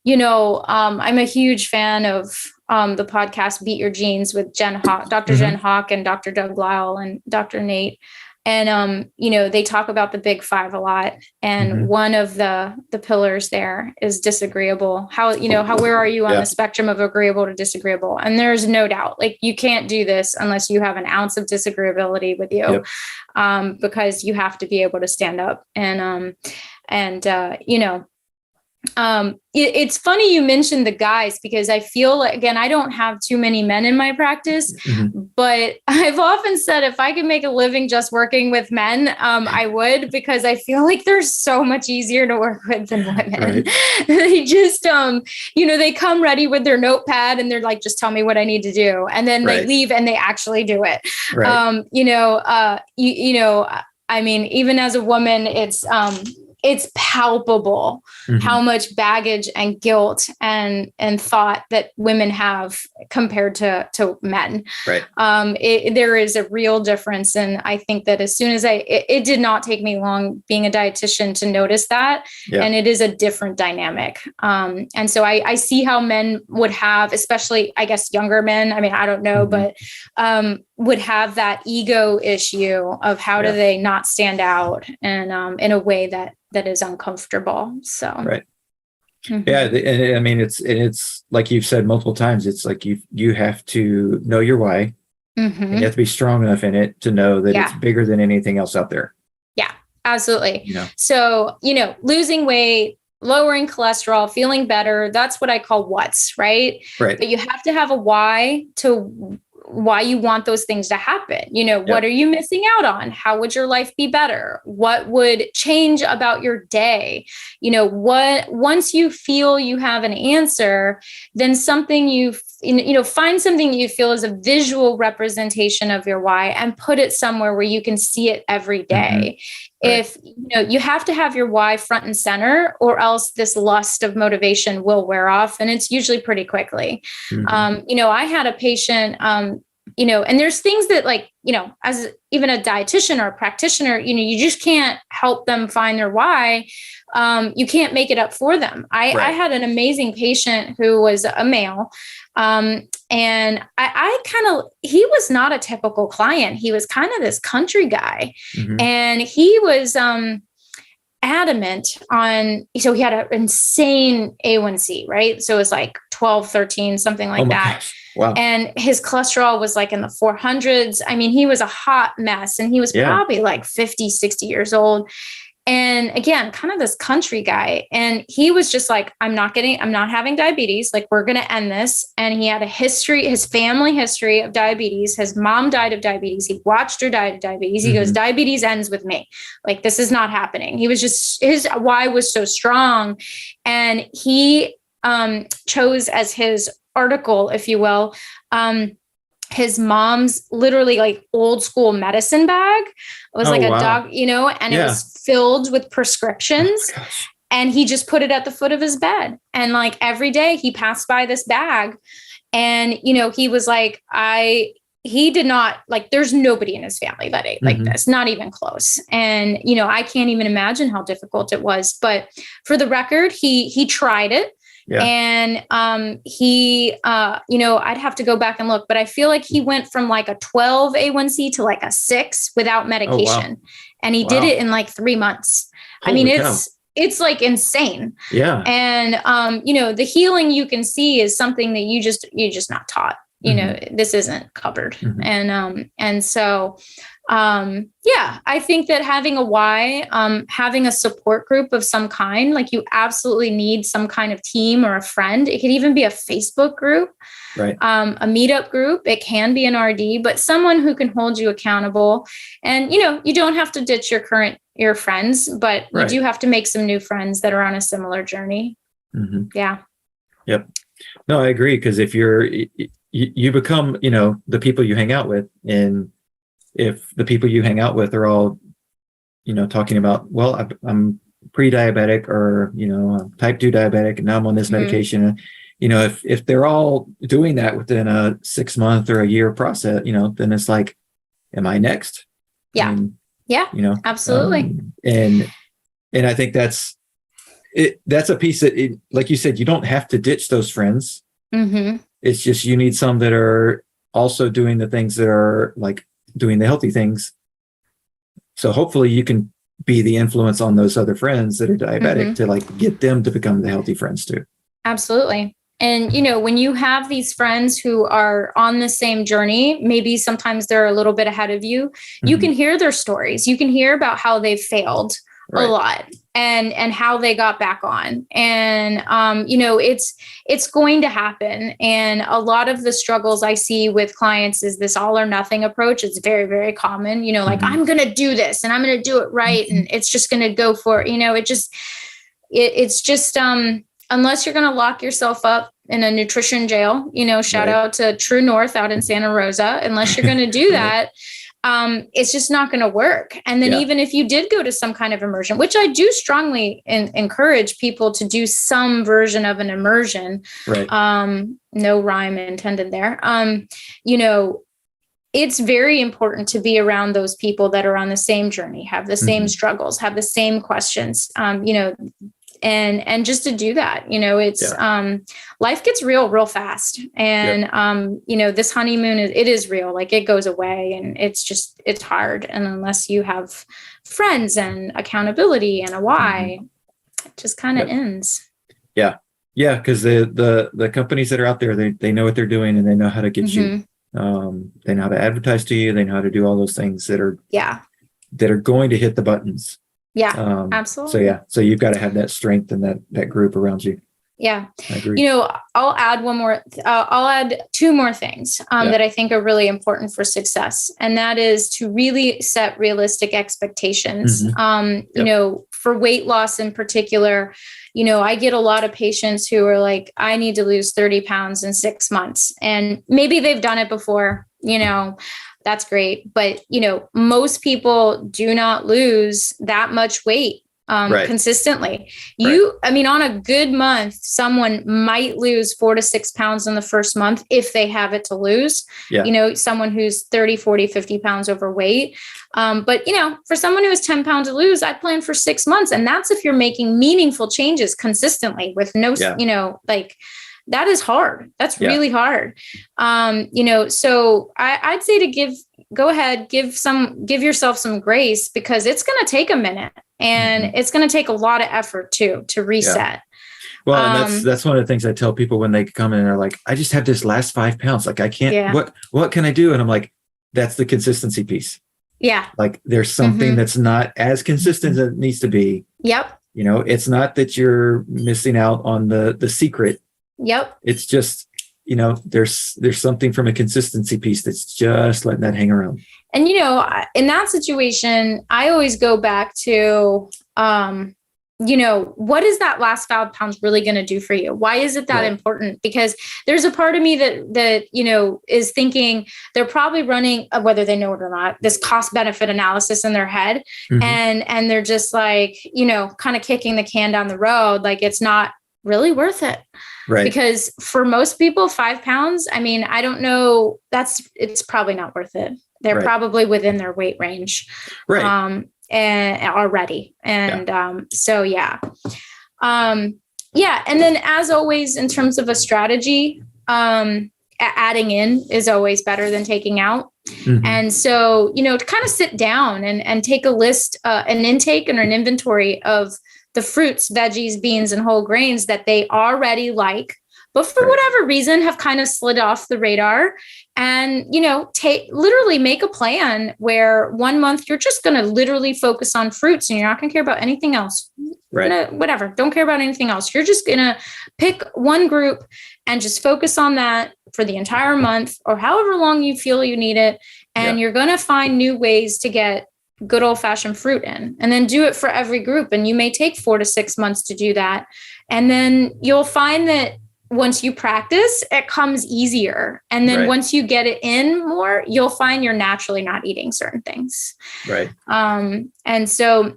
I'm a huge fan of the podcast Beat Your Genes with Jen Hawk, Dr. Jen Hawk and Dr. Doug Lyle and Dr. Nate. And, they talk about the big five a lot. And one of the pillars there is disagreeable. Where are you on the spectrum of agreeable to disagreeable? And there's no doubt, like, you can't do this unless you have an ounce of disagreeability with you, because you have to be able to stand up it's funny you mentioned the guys, because I feel like, again, I don't have too many men in my practice, but I've often said if I could make a living just working with men, I would, because I feel like they're so much easier to work with than women. Right. They just, they come ready with their notepad and they're like, just tell me what I need to do. And then they leave and they actually do it. Right. I mean, even as a woman, it's, it's palpable how much baggage and guilt and thought that women have compared to men. Right. There is a real difference. And I think that as soon as it did not take me long being a dietitian to notice that. Yeah. And it is a different dynamic. And so I see how men would have, especially, I guess, younger men. I mean, I don't know, but would have that ego issue of how do they not stand out and in a way that is uncomfortable. So right. Yeah. And I mean, it's like you've said multiple times, it's like you have to know your why. And you have to be strong enough in it to know that it's bigger than anything else out there. Yeah, absolutely. You know? So, losing weight, lowering cholesterol, feeling better, that's what I call what's, right? Right. But you have to have a why to why you want those things to happen. What are you missing out on? How would your life be better? What would change about your day? Once you feel you have an answer, then something find something you feel is a visual representation of your why and put it somewhere where you can see it every day. Right. If you have to have your why front and center, or else this lust of motivation will wear off, and it's usually pretty quickly. I had a patient, and there's things that, like, as even a dietitian or a practitioner, you just can't help them find their why. You can't make it up for them. I had an amazing patient who was a male. And he was not a typical client. He was kind of this country guy, and he was, adamant on, so he had an insane A1C, right? So it was like 12, 13, something like that. Gosh. Wow. And his cholesterol was like in the 400s. I mean, he was a hot mess, and he was probably like 50, 60 years old. And again, kind of this country guy. And he was just like, I'm not having diabetes. Like, we're going to end this. And he had his family history of diabetes. His mom died of diabetes. He watched her die of diabetes. He goes, diabetes ends with me. Like, this is not happening. He was just, his why was so strong. And he chose as his article, if you will, his mom's literally like old school medicine bag. It was a dog, and it was filled with prescriptions. Oh, and he just put it at the foot of his bed. And like every day he passed by this bag, and, he was like, he did not, like, there's nobody in his family that ate like this, not even close. And, I can't even imagine how difficult it was, but for the record, he tried it. Yeah. And I'd have to go back and look, but I feel like he went from like a 12 A1C to like a 6 without medication. Oh, wow. And he did it in like 3 months. Holy cow. It's like insane. Yeah. And, the healing you can see is something that you're just not taught. This isn't covered. And so, I think that having a why, having a support group of some kind, like, you absolutely need some kind of team or a friend. It could even be a Facebook group, right? A meetup group. It can be an RD, but someone who can hold you accountable. And, you don't have to ditch your friends, but you do have to make some new friends that are on a similar journey. Yeah. Yep. No, I agree. Because if you become, the people you hang out with, and if the people you hang out with are all, talking about, well, I'm pre-diabetic, or, type 2 diabetic, and now I'm on this medication. If they're all doing that within a 6 month or a year process, then it's like, am I next? Yeah. Absolutely. And I think that's a piece that, like you said, you don't have to ditch those friends. It's just, you need some that are also doing the things that are like doing the healthy things. So hopefully you can be the influence on those other friends that are diabetic to like get them to become the healthy friends too. Absolutely. And, when you have these friends who are on the same journey, maybe sometimes they're a little bit ahead of you, you can hear their stories. You can hear about how they've failed a lot and how they got back on. And, it's going to happen. And a lot of the struggles I see with clients is this all or nothing approach. It's very, very common, like, I'm going to do this and I'm going to do it right. And it's just going to go for, it's just, unless you're going to lock yourself up in a nutrition jail, shout out to True North out in Santa Rosa, unless you're going to do that, it's just not going to work. And then even if you did go to some kind of immersion, which I do strongly encourage people to do some version of an immersion, no rhyme intended there. It's very important to be around those people that are on the same journey, have the same struggles, have the same questions, and just to do that, it's, life gets real fast. And, this honeymoon it is real, like it goes away, and it's hard. And unless you have friends and accountability and a why, it just kind of ends. Yeah. Yeah. Cause the companies that are out there, they know what they're doing, and they know how to get you. They know how to advertise to you. They know how to do all those things that are going to hit the buttons. Yeah, absolutely. So you've got to have that strength and that group around you. Yeah. I agree. I'll add two more things that I think are really important for success. And that is to really set realistic expectations. For weight loss in particular, I get a lot of patients who are like, I need to lose 30 pounds in 6 months. And maybe they've done it before, that's great. But, most people do not lose that much weight consistently. On a good month, someone might lose 4 to 6 pounds in the first month if they have it to lose, someone who's 30, 40, 50 pounds overweight. But for someone who has 10 pounds to lose, I plan for 6 months. And that's if you're making meaningful changes consistently with no, that is hard. That's really hard. So I'd say to give yourself some grace, because it's going to take a minute, and it's going to take a lot of effort too, to reset. Well, and that's one of the things I tell people when they come in and are like, I just have this last 5 pounds. Like I can't, what can I do? And I'm like, that's the consistency piece. Yeah. Like there's something that's not as consistent as it needs to be. Yep. It's not that you're missing out on the secret. Yep. It's just, there's something from a consistency piece that's just letting that hang around. And, in that situation, I always go back to, what is that last 5 pounds really going to do for you? Why is it that important? Because there's a part of me that, is thinking they're probably running, whether they know it or not, this cost benefit analysis in their head. And they're just like, kind of kicking the can down the road. Like it's not really worth it. Right. Because for most people, 5 pounds, I don't know, it's probably not worth it. They're probably within their weight range. Right. And already. And, And then as always, in terms of a strategy, adding in is always better than taking out. And so, to kind of sit down and take a list, an intake and an inventory of the fruits, veggies, beans, and whole grains that they already like, but for whatever reason have kind of slid off the radar. And, literally make a plan where 1 month you're just going to literally focus on fruits and you're not going to care about anything else. Right. Whatever. Don't care about anything else. You're just going to pick one group and just focus on that for the entire month or however long you feel you need it. And you're going to find new ways to get good old fashioned fruit in, and then do it for every group. And you may take 4 to 6 months to do that. And then you'll find that once you practice, it comes easier. And then once you get it in more, you'll find you're naturally not eating certain things. Right. And so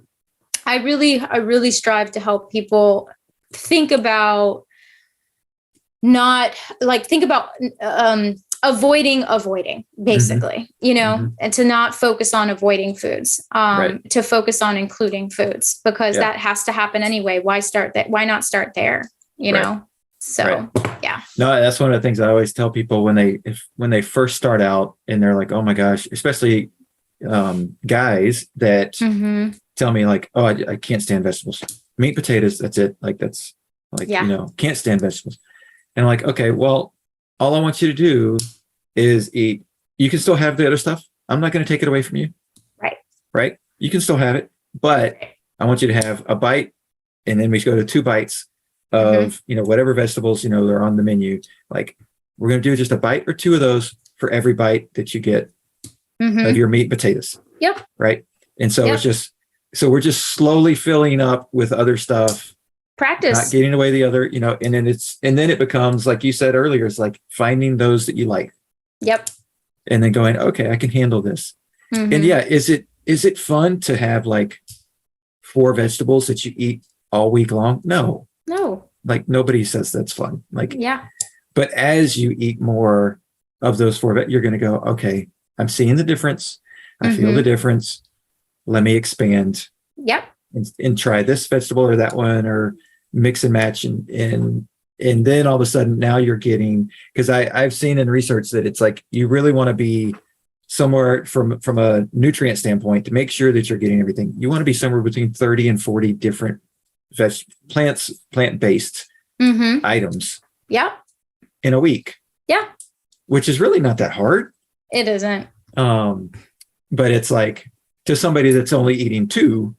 I really strive to help people think about avoiding basically, and to not focus on avoiding foods, to focus on including foods, because that has to happen anyway. Why not start there? Know? So, No, that's one of the things I always tell people when they first start out and they're like, oh my gosh, especially guys that tell me like, oh, I can't stand vegetables, meat, potatoes. That's it. Like, that's like, can't stand vegetables. And I'm like, okay, well, all I want you to do is eat. You can still have the other stuff. I'm not going to take it away from you. Right. You can still have it, but I want you to have a bite, and then we go to 2 bites of, whatever vegetables, are on the menu. Like, we're going to do just a bite or 2 of those for every bite that you get of your meat and potatoes. Yep. Right. And so we're just slowly filling up with other stuff. Practice. Not getting away the other, and then it becomes, like you said earlier, it's like finding those that you like. Yep. And then going, okay, I can handle this. And yeah, is it fun to have like 4 vegetables that you eat all week long? No. Like nobody says that's fun. Like, yeah. But as you eat more of those 4, you're going to go, okay, I'm seeing the difference. I feel the difference. Let me expand. Yep. And try this vegetable or that one, or mix and match. And then all of a sudden now you're getting, because I've seen in research that it's like, you really want to be somewhere from a nutrient standpoint to make sure that you're getting everything. You want to be somewhere between 30 and 40 different plant-based items. Yeah. In a week. Yeah. Which is really not that hard. It isn't. But it's like, to somebody that's only eating 2.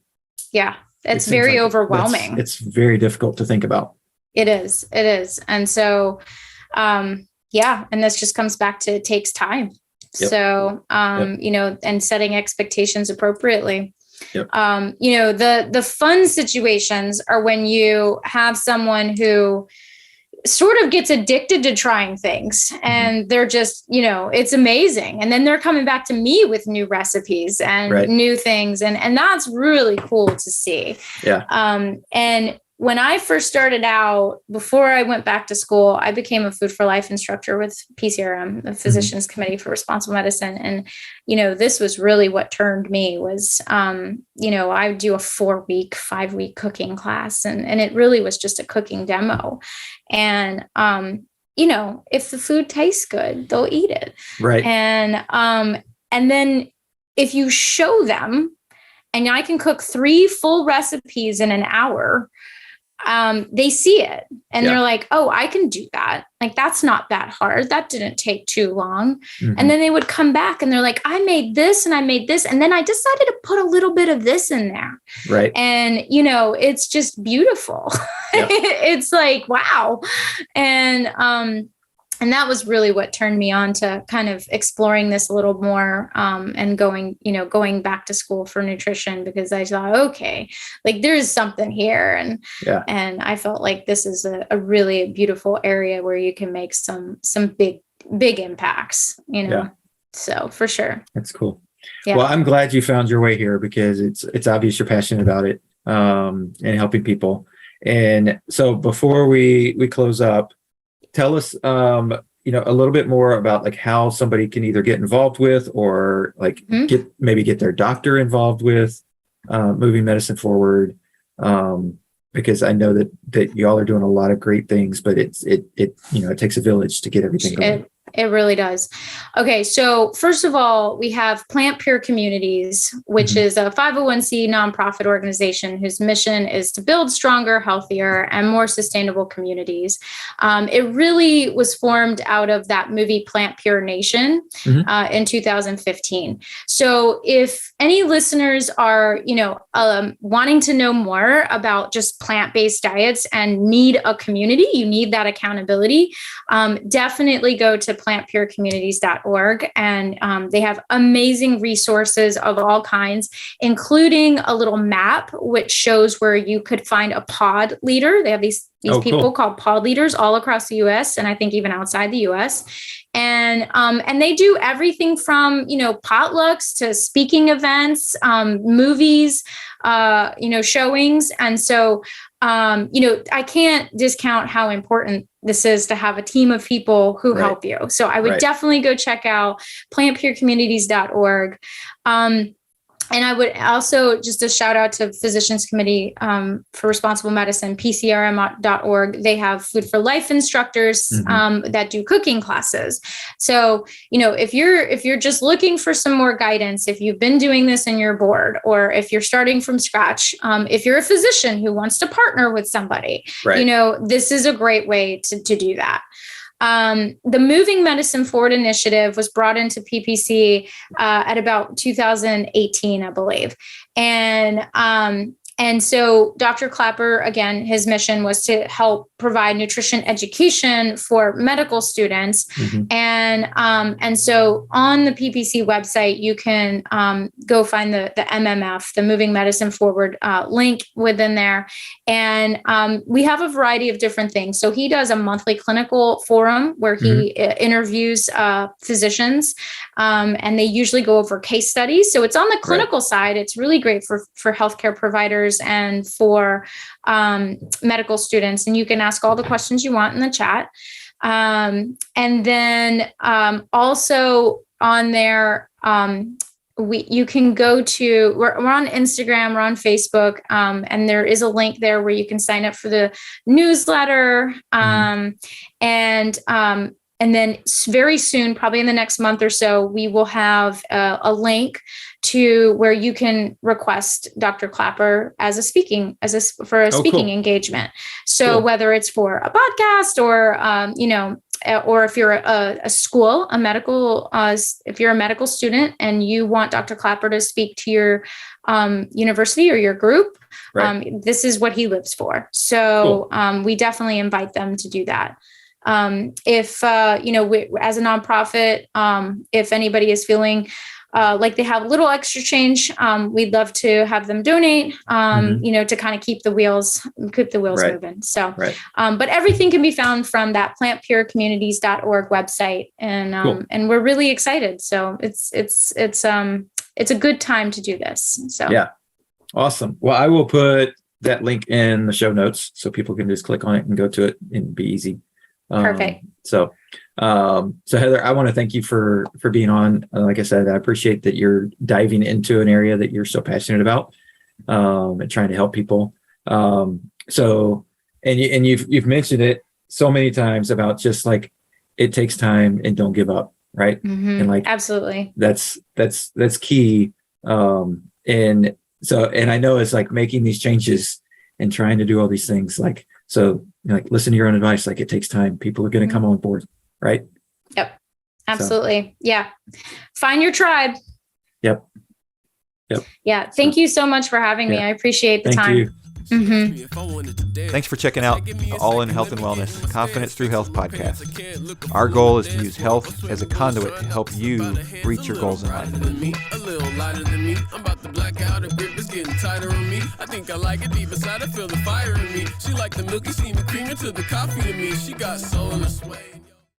Yeah. It's very overwhelming. It's very difficult to think about. It is. And so, yeah. And this just comes back to, it takes time. Yep. So, you know, and setting expectations appropriately. Yep. You know, the fun situations are when you have someone who sort of gets addicted to trying things, and they're just, you know, it's amazing. And then they're coming back to me with new recipes and new things. And that's really cool to see. Yeah. And when I first started out, before I went back to school, I became a Food for Life instructor with PCRM, the Physicians Committee for Responsible Medicine. And, you know, this was really what turned me was, you know, I would do a 4-week, 5-week cooking class. And it really was just a cooking demo. And, you know, if the food tastes good, they'll eat it. Right. And then if you show them, and I can cook 3 full recipes in an hour, they see it and they're like, oh, I can do that. Like, that's not that hard. That didn't take too long. And then they would come back and they're like, I made this and I made this. And then I decided to put a little bit of this in there. Right. And, you know, it's just beautiful. Yep. It's like, wow. And that was really what turned me on to kind of exploring this a little more, and going back to school for nutrition, because I thought, okay, like there's something here. And I felt like this is a really beautiful area where you can make some big impacts, you know? Yeah. So for sure. That's cool. Yeah. Well, I'm glad you found your way here, because it's obvious you're passionate about it, and helping people. And so before we close up, tell us, you know, a little bit more about like how somebody can either get involved with, or like get their doctor involved with, moving medicine forward. Because I know that y'all are doing a lot of great things, but it takes a village to get everything going. It really does. Okay. So first of all, we have Plant Pure Communities, which is a 501c nonprofit organization whose mission is to build stronger, healthier, and more sustainable communities. It really was formed out of that movie Plant Pure Nation in 2015. So if any listeners are, wanting to know more about just plant-based diets and need a community, you need that accountability, definitely go to plantpurecommunities.org. And they have amazing resources of all kinds, including a little map, which shows where you could find a pod leader. They have these people called pod leaders all across the US, and I think even outside the US. And they do everything from, potlucks to speaking events, movies, showings. And so, I can't discount how important this is to have a team of people who help you. So I would definitely go check out plantpurecommunities.org. And I would also just a shout out to Physicians Committee for Responsible Medicine, PCRM.org. They have Food for Life instructors that do cooking classes. So, if you're just looking for some more guidance, if you've been doing this in your board, or if you're starting from scratch, if you're a physician who wants to partner with somebody, this is a great way to do that. The Moving Medicine Forward initiative was brought into PPC at about 2018, I believe. And And so Dr. Klaper, again, his mission was to help provide nutrition education for medical students. And so on the PPC website, you can go find the MMF, the Moving Medicine Forward link within there. And we have a variety of different things. So he does a monthly clinical forum where he interviews physicians, and they usually go over case studies. So it's on the clinical side. It's really great for healthcare providers and for medical students. And you can ask all the questions you want in the chat. And then also on there, you can go to, we're on Instagram, we're on Facebook, and there is a link there where you can sign up for the newsletter. And then very soon, probably in the next month or so, we will have a link to where you can request Dr. Klaper as a speaking engagement. So whether it's for a podcast or, or if you're a school, if you're a medical student and you want Dr. Klaper to speak to your university or your group, this is what he lives for. So we definitely invite them to do that. If as a nonprofit, if anybody is feeling like they have a little extra change, we'd love to have them donate, to kind of keep the wheels moving. So, but everything can be found from that plantpurecommunities.org website. And we're really excited. So it's a good time to do this. So, yeah. Awesome. Well, I will put that link in the show notes so people can just click on it and go to it and be easy. Perfect. So Heather, I want to thank you for being on. Like I said, I appreciate that you're diving into an area that you're so passionate about, and trying to help people. You've mentioned it so many times about just like, it takes time and don't give up. Right. And like, absolutely. That's key. And I know it's like making these changes and trying to do all these things, listen to your own advice. Like, it takes time. People are going to come on board. Right. Yep. Absolutely. So. Yeah. Find your tribe. Yep. Yeah. Thank you so much for having me. I appreciate the time. You. Thanks for checking out the All in Health and Wellness Confidence Through Health podcast. Our goal is to use health as a conduit to help you reach your goals in life. A little lighter than me. I'm about to black out. Her grip is getting tighter on me. I think I like it deep inside. I feel the fire in me. She like the milky, see me creaming to the coffee to me. She got soul in her sway.